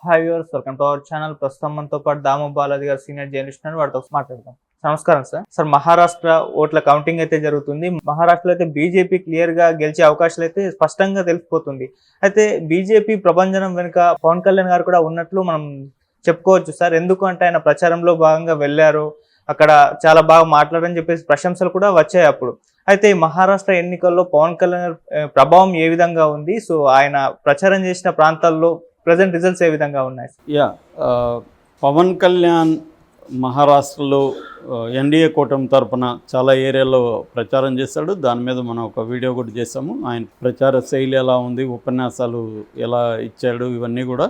Hi viewers, welcome to our channel. ప్రస్తుతం మనతో పాటు దాము బాలాజీ గారు సీనియర్ జర్నలిస్ట్ అని వాటితో మాట్లాడదాం. నమస్కారం సార్. సార్, మహారాష్ట్ర ఓట్ల కౌంటింగ్ అయితే జరుగుతుంది. మహారాష్ట్రలో అయితే బీజేపీ క్లియర్ గా గెలిచే అవకాశాలు అయితే స్పష్టంగా తెలిసిపోతుంది. అయితే బీజేపీ ప్రభంజనం వెనుక పవన్ కళ్యాణ్ గారు కూడా ఉన్నట్లు మనం చెప్పుకోవచ్చు సార్. ఎందుకు అంటే ఆయన ప్రచారంలో భాగంగా వెళ్ళారు, అక్కడ చాలా బాగా మాట్లాడని చెప్పేసి ప్రశంసలు కూడా వచ్చాయి అప్పుడు. అయితే మహారాష్ట్ర ఎన్నికల్లో పవన్ కళ్యాణ్ ప్రభావం ఏ విధంగా ఉంది? సో ఆయన ప్రచారం చేసిన ప్రాంతాల్లో ప్రజెంట్ రిజల్ట్స్ ఏ విధంగా ఉన్నాయి? పవన్ కళ్యాణ్ మహారాష్ట్రలో ఎన్డీఏ కూటమి తరపున చాలా ఏరియాలో ప్రచారం చేశాడు. దాని మీద మనం ఒక వీడియో కూడా చేసాము. ఆయన ప్రచార శైలి ఎలా ఉంది, ఉపన్యాసాలు ఎలా ఇచ్చాడు, ఇవన్నీ కూడా.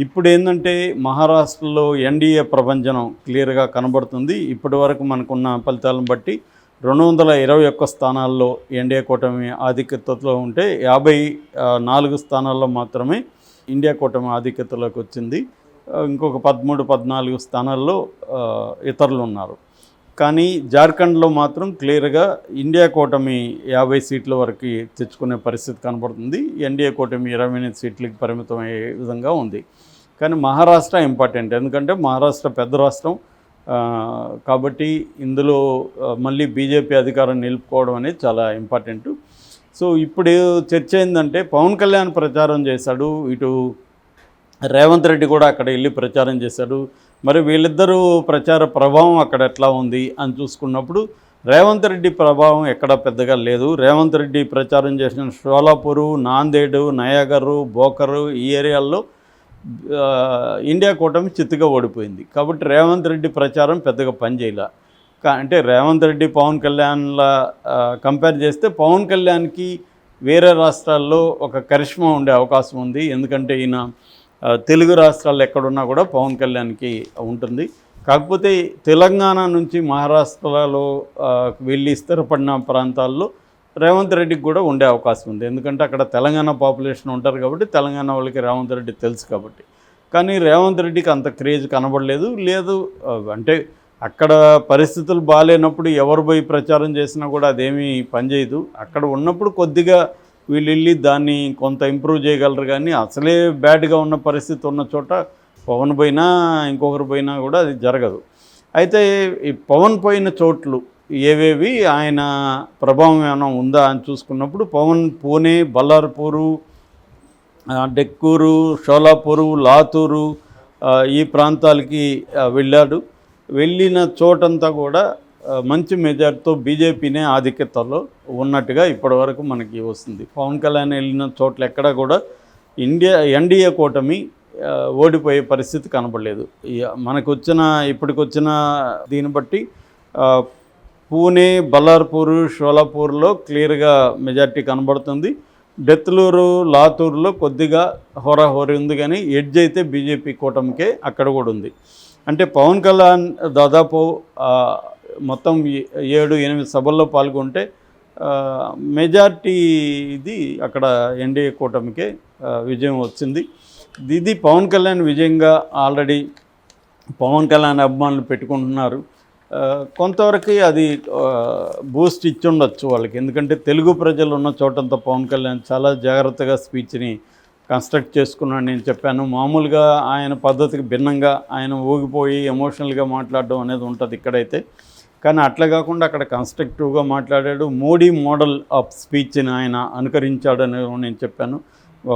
ఇప్పుడు ఏంటంటే మహారాష్ట్రలో ఎన్డీఏ ప్రభంజనం క్లియర్గా కనబడుతుంది. ఇప్పటి వరకు మనకున్న ఫలితాలను బట్టి 221 స్థానాల్లో ఎన్డీఏ కూటమి ఆధిక్యతలో ఉంటే 54 స్థానాల్లో మాత్రమే ఇండియా కూటమి ఆధిక్యతలోకి వచ్చింది. ఇంకొక 13-14 స్థానాల్లో ఇతరులు ఉన్నారు. కానీ జార్ఖండ్లో మాత్రం క్లియర్గా ఇండియా కూటమి 50 సీట్ల వరకు తెచ్చుకునే పరిస్థితి కనబడుతుంది. ఎన్డీఏ కూటమి 28 సీట్లకి పరిమితం అయ్యే విధంగా ఉంది. కానీ మహారాష్ట్ర ఇంపార్టెంట్, ఎందుకంటే మహారాష్ట్ర పెద్ద రాష్ట్రం కాబట్టి ఇందులో మళ్ళీ బీజేపీ అధికారం నిలుపుకోవడం అనేది చాలా ఇంపార్టెంట్. సో ఇప్పుడు చర్చ ఏంటంటే పవన్ కళ్యాణ్ ప్రచారం చేశాడు, ఇటు రేవంత్ రెడ్డి కూడా అక్కడ వెళ్ళి ప్రచారం చేశాడు. మరి వీళ్ళిద్దరూ ప్రచార ప్రభావం అక్కడ ఎట్లా ఉంది అని చూసుకున్నప్పుడు రేవంత్ రెడ్డి ప్రభావం ఎక్కడ పెద్దగా లేదు. రేవంత్ రెడ్డి ప్రచారం చేసిన షోలాపూరు, నాందేడు, నయాగరు, బోకరు ఈ ఏరియాల్లో ఇండియా కూటమి చిత్తుగా ఓడిపోయింది. కాబట్టి రేవంత్ రెడ్డి ప్రచారం పెద్దగా పనిచేయలే. అంటే రేవంత్ రెడ్డి పవన్ కళ్యాణ్ల కంపేర్ చేస్తే పవన్ కళ్యాణ్కి వేరే రాష్ట్రాల్లో ఒక కరిష్మా ఉండే అవకాశం ఉంది. ఎందుకంటే ఈయన తెలుగు రాష్ట్రాల్లో ఎక్కడున్నా కూడా పవన్ కళ్యాణ్కి ఉంటుంది. కాకపోతే తెలంగాణ నుంచి మహారాష్ట్రలో వెళ్ళి స్థిరపడిన ప్రాంతాల్లో రేవంత్ రెడ్డికి కూడా ఉండే అవకాశం ఉంది. ఎందుకంటే అక్కడ తెలంగాణ పాపులేషన్ ఉంటారు కాబట్టి తెలంగాణ వాళ్ళకి రేవంత్ రెడ్డి తెలుసు కాబట్టి. కానీ రేవంత్ రెడ్డికి అంత క్రేజ్ కనబడలేదు. అంటే అక్కడ పరిస్థితులు బాగాలేనప్పుడు ఎవరు పోయి ప్రచారం చేసినా కూడా అదేమీ పనిచేయదు. అక్కడ ఉన్నప్పుడు కొద్దిగా వీళ్ళు వెళ్ళి దాన్ని కొంత ఇంప్రూవ్ చేయగలరు. కానీ అసలే బ్యాడ్గా ఉన్న పరిస్థితి ఉన్న చోట పవన్ పోయినా ఇంకొకరు పోయినా కూడా అది జరగదు. అయితే ఈ పవన్ పోయిన చోట్లు ఏవేవి, ఆయన ప్రభావం ఏమైనా ఉందా అని చూసుకున్నప్పుడు పవన్ పూణే, బల్లార్పూరు, డెక్కూరు, షోలాపూరు, లాతూరు ఈ ప్రాంతాలకి వెళ్ళాడు. వెళ్ళిన చోటంతా కూడా మంచి మెజార్టీతో బీజేపీనే ఆధిక్యతలో ఉన్నట్టుగా ఇప్పటివరకు మనకి వస్తుంది. పవన్ కళ్యాణ్ వెళ్ళిన చోట్ల ఎక్కడ కూడా ఎన్డీఏ కూటమి ఓడిపోయే పరిస్థితి కనబడలేదు. ఇప్పటికొచ్చిన దీన్ని బట్టి పూణే, బల్లార్పూరు, షోలాపూర్లో క్లియర్గా మెజార్టీ కనబడుతుంది. బెత్తలూరు, లాతూరులో కొద్దిగా హోరాహోరీ ఉంది. కానీ ఎడ్జ్ అయితే బీజేపీ కూటమికే అక్కడ కూడా ఉంది. అంటే పవన్ కళ్యాణ్ దాదాపు మొత్తం 7-8 సభల్లో పాల్గొంటే మెజార్టీ ఇది అక్కడ ఎన్డీఏ కూటమికే విజయం వచ్చింది. ఇది పవన్ కళ్యాణ్ విజయంగా ఆల్రెడీ పవన్ కళ్యాణ్ అభిమానులు పెట్టుకుంటున్నారు. కొంతవరకు అది బూస్ట్ ఇచ్చి ఉండొచ్చు వాళ్ళకి. ఎందుకంటే తెలుగు ప్రజలు ఉన్న చోటంతా పవన్ కళ్యాణ్ చాలా జాగ్రత్తగా స్పీచ్ని కన్స్ట్రక్ట్ చేసుకున్నాను. నేను చెప్పాను, మామూలుగా ఆయన పద్ధతికి భిన్నంగా ఆయన ఊగిపోయి ఎమోషనల్గా మాట్లాడడం అనేది ఉంటుంది ఇక్కడైతే. కానీ అట్లా కాకుండా అక్కడ కన్స్ట్రక్టివ్గా మాట్లాడాడు. మోడీ మోడల్ ఆఫ్ స్పీచ్ని ఆయన అనుకరించాడని నేను చెప్పాను.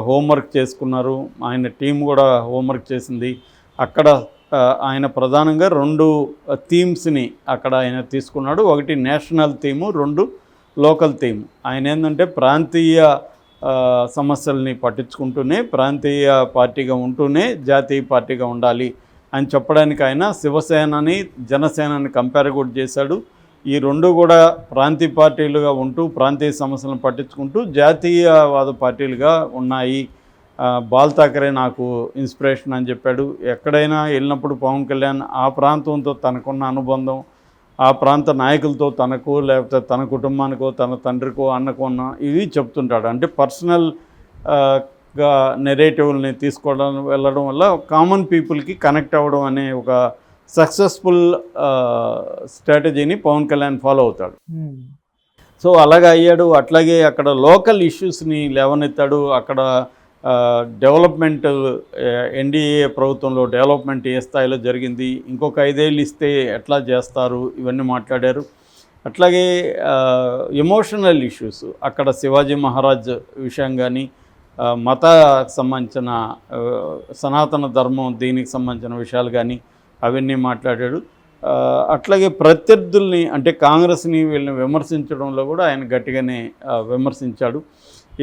హోంవర్క్ చేసుకున్నారు, ఆయన టీం కూడా హోంవర్క్ చేసింది. అక్కడ ఆయన ప్రధానంగా 2 థీమ్స్ని అక్కడ ఆయన తీసుకున్నాడు. ఒకటి నేషనల్ థీము, 2 లోకల్ థీమ్. ఆయన ఏంటంటే ప్రాంతీయ సమస్యల్ని పట్టించుకుంటూనే ప్రాంతీయ పార్టీగా ఉంటూనే జాతీయ పార్టీగా ఉండాలి అని చెప్పడానికి ఆయన శివసేనని జనసేనని కంపేర్ కూడా చేశాడు. ఈ 2 కూడా ప్రాంతీయ పార్టీలుగా ఉంటూ ప్రాంతీయ సమస్యలను పట్టించుకుంటూ జాతీయవాద పార్టీలుగా ఉన్నాయి. బాల్ ఠాకరే నాకు ఇన్స్పిరేషన్ అని చెప్పాడు. ఎక్కడైనా వెళ్ళినప్పుడు పవన్ కళ్యాణ్ ఆ ప్రాంతంతో తనకున్న అనుబంధం, ఆ ప్రాంత నాయకులతో తనకు లేకపోతే తన కుటుంబానికో తన తండ్రికో అన్నకో ఇవి చెప్తుంటాడు. అంటే పర్సనల్గా నెరేటివ్ని వెళ్ళడం వల్ల కామన్ పీపుల్కి కనెక్ట్ అవ్వడం అనే ఒక సక్సెస్ఫుల్ స్ట్రాటజీని పవన్ కళ్యాణ్ ఫాలో అవుతాడు. సో అలాగే అయ్యాడు. అట్లాగే అక్కడ లోకల్ ఇష్యూస్ని లేవనెత్తాడు. అక్కడ డెవలప్మెంట్ ఎన్డీఏ ప్రభుత్వంలో డెవలప్మెంట్ ఏ స్థాయిలో జరిగింది, ఇంకొక 5 ఏళ్ళు ఇస్తే ఎట్లా చేస్తారు, ఇవన్నీ మాట్లాడారు. అట్లాగే ఎమోషనల్ ఇష్యూస్, అక్కడ శివాజీ మహారాజ్ విషయం కానీ, మతానికి సంబంధించిన సనాతన ధర్మం దీనికి సంబంధించిన విషయాలు కానీ అవన్నీ మాట్లాడాడు. అట్లాగే ప్రత్యర్థుల్ని అంటే కాంగ్రెస్ని వీళ్ళని విమర్శించడంలో కూడా ఆయన గట్టిగానే విమర్శించాడు.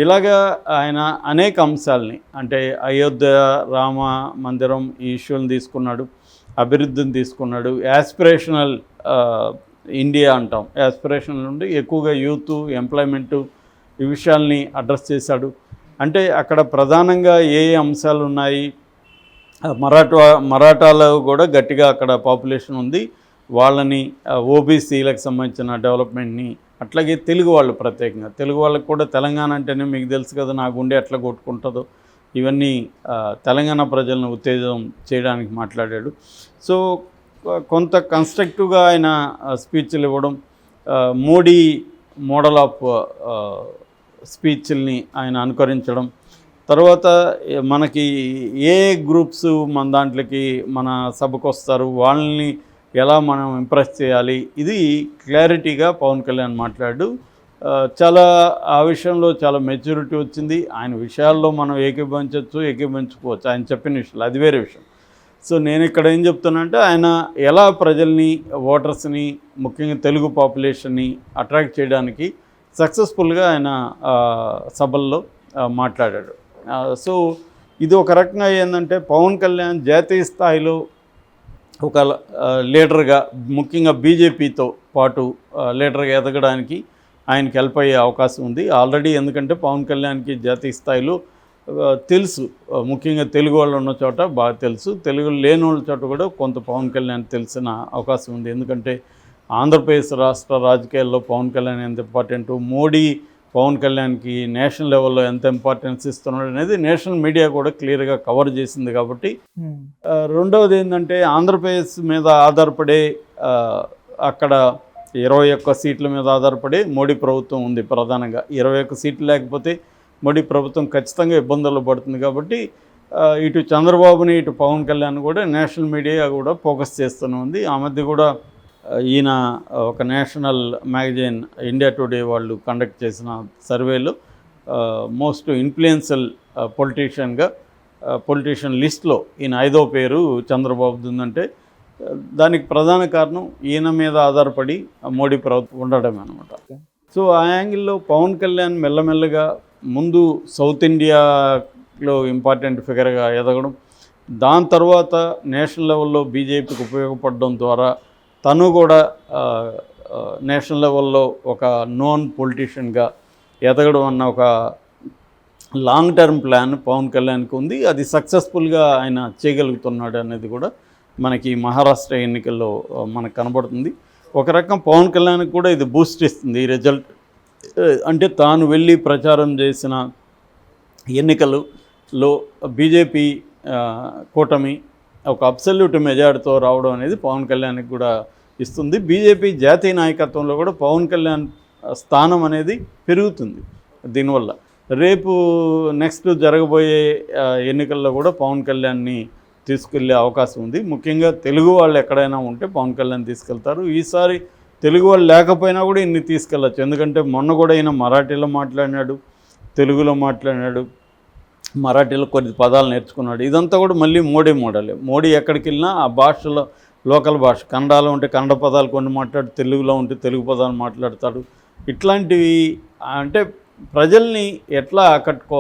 ఇలాగా ఆయన అనేక అంశాలని అంటే అయోధ్య రామ మందిరం ఈ ఇష్యూని తీసుకున్నాడు, అభివృద్ధిని తీసుకున్నాడు, యాస్పిరేషనల్ ఇండియా అంటాం, యాస్పిరేషనల్ నుండి ఎక్కువగా యూత్ ఎంప్లాయ్మెంటు ఈ విషయాల్ని అడ్రస్ చేశాడు. అంటే అక్కడ ప్రధానంగా ఏ అంశాలు ఉన్నాయి, మరాఠాలో కూడా గట్టిగా అక్కడ పాపులేషన్ ఉంది, వాళ్ళని ఓబీసీలకు సంబంధించిన డెవలప్మెంట్ని, అట్లాగే తెలుగు వాళ్ళు ప్రత్యేకంగా తెలుగు వాళ్ళకి కూడా తెలంగాణ అంటేనే మీకు తెలుసు కదా నా గుండె ఎట్లా కొట్టుకుంటుందో, ఇవన్నీ తెలంగాణ ప్రజలను ఉత్తేజం చేయడానికి మాట్లాడాడు. సో కొంత కన్స్ట్రక్టివ్గా ఆయన స్పీచ్లు ఇవ్వడం, మోడీ మోడల్ ఆఫ్ స్పీచ్ల్ని ఆయన అనుకరించడం, తర్వాత మనకి ఏ గ్రూప్స్ మన దాంట్లోకి మన సభకు వస్తారు వాళ్ళని ఎలా మనం ఇంప్రెస్ చేయాలి, ఇది క్లారిటీగా పవన్ కళ్యాణ్ మాట్లాడు. చాలా ఆ విషయంలో చాలా మెచ్యూరిటీ వచ్చింది. ఆయన విషయాల్లో మనం ఏకీభవించుకోవచ్చు, ఆయన చెప్పిన విషయాలు అది వేరే విషయం. సో నేను ఇక్కడ ఏం చెప్తున్నానంటే ఆయన ఎలా ప్రజల్ని ఓటర్స్ని ముఖ్యంగా తెలుగు పాపులేషన్ని అట్రాక్ట్ చేయడానికి సక్సెస్ఫుల్గా ఆయన సభల్లో మాట్లాడాడు. సో ఇది ఒక రకంగా ఏంటంటే పవన్ కళ్యాణ్ జాతీయ స్థాయిలో ఒక లీడర్గా ముఖ్యంగా బీజేపీతో పాటు లీడర్గా ఎదగడానికి ఆయనకి హెల్ప్ అయ్యే అవకాశం ఉంది ఆల్రెడీ. ఎందుకంటే పవన్ కళ్యాణ్కి జాతీయ స్థాయిలో తెలుసు, ముఖ్యంగా తెలుగు వాళ్ళు ఉన్న చోట బాగా తెలుసు, తెలుగు లేని వాళ్ళ చోట కూడా కొంత పవన్ కళ్యాణ్ తెలిసిన అవకాశం ఉంది. ఎందుకంటే ఆంధ్రప్రదేశ్ రాష్ట్ర రాజకీయాల్లో పవన్ కళ్యాణ్ ఎంత ఇంపార్టెంటు, మోడీ పవన్ కళ్యాణ్కి నేషనల్ లెవెల్లో ఎంత ఇంపార్టెన్స్ ఇస్తున్నాడు అనేది నేషనల్ మీడియా కూడా క్లియర్గా కవర్ చేసింది. కాబట్టి రెండవది ఏంటంటే ఆంధ్రప్రదేశ్ మీద ఆధారపడే అక్కడ 21 సీట్ల మీద ఆధారపడే మోడీ ప్రభుత్వం ఉంది. ప్రధానంగా 21 సీట్లు లేకపోతే మోడీ ప్రభుత్వం ఖచ్చితంగా ఇబ్బందులు పడుతుంది. కాబట్టి ఇటు చంద్రబాబుని ఇటు పవన్ కళ్యాణ్ కూడా నేషనల్ మీడియా కూడా ఫోకస్ చేస్తూనే ఉంది. ఆ మధ్య కూడా ఈయన ఒక నేషనల్ మ్యాగజైన్ ఇండియా టుడే వాళ్ళు కండక్ట్ చేసిన సర్వేలో మోస్ట్ ఇన్ఫ్లుయెన్షియల్ పొలిటీషియన్ లిస్ట్లో ఈయన 5వ పేరు చంద్రబాబుది ఉందంటే దానికి ప్రధాన కారణం ఈయన మీద ఆధారపడి మోడీ ప్రభుత్వం ఉండడమే అనమాట. సో ఆ యాంగిల్లో పవన్ కళ్యాణ్ మెల్లమెల్లగా ముందు సౌత్ ఇండియాలో ఇంపార్టెంట్ ఫిగర్గా ఎదగడం, దాని తర్వాత నేషనల్ లెవెల్లో బీజేపీకి ఉపయోగపడడం ద్వారా తను కూడా నేషనల్ లెవెల్లో ఒక నోన్ పొలిటీషియన్గా ఎదగడం అన్న ఒక లాంగ్ టర్మ్ ప్లాన్ పవన్ కళ్యాణ్కి ఉంది. అది సక్సెస్ఫుల్గా ఆయన చేయగలుగుతున్నాడు అనేది కూడా మనకి మహారాష్ట్ర ఎన్నికల్లో మనకు కనబడుతుంది. ఒక రకం పవన్ కళ్యాణ్కి కూడా ఇది బూస్ట్ ఇస్తుంది ఈ రిజల్ట్. అంటే తాను వెళ్ళి ప్రచారం చేసిన ఎన్నికలలో బీజేపీ కూటమి ఒక అబ్సల్యూట్ మెజార్టీతో రావడం అనేది పవన్ కళ్యాణ్కి కూడా ఇస్తుంది. బీజేపీ జాతీయ నాయకత్వంలో కూడా పవన్ కళ్యాణ్ స్థానం అనేది పెరుగుతుంది దీనివల్ల. రేపు నెక్స్ట్ జరగబోయే ఎన్నికల్లో కూడా పవన్ కళ్యాణ్ని తీసుకెళ్లే అవకాశం ఉంది. ముఖ్యంగా తెలుగు వాళ్ళు ఎక్కడైనా ఉంటే పవన్ కళ్యాణ్ తీసుకెళ్తారు. ఈసారి తెలుగు వాళ్ళు లేకపోయినా కూడా ఇన్ని తీసుకెళ్ళచ్చు. ఎందుకంటే మొన్న కూడా ఈయన మరాఠీలో మాట్లాడినాడు, తెలుగులో మాట్లాడినాడు, మరాఠీలో కొన్ని పదాలు నేర్చుకున్నాడు. ఇదంతా కూడా మళ్ళీ మోడీ మోడలే. మోడీ ఎక్కడికి వెళ్ళినా ఆ భాషలో లోకల్ భాష, కన్నడలో ఉంటే కన్నడ పదాలు కొన్ని మాట్లాడు, తెలుగులో ఉంటే తెలుగు పదాలు మాట్లాడతాడు. ఇట్లాంటివి అంటే ప్రజల్ని ఎట్లా ఆకట్టుకో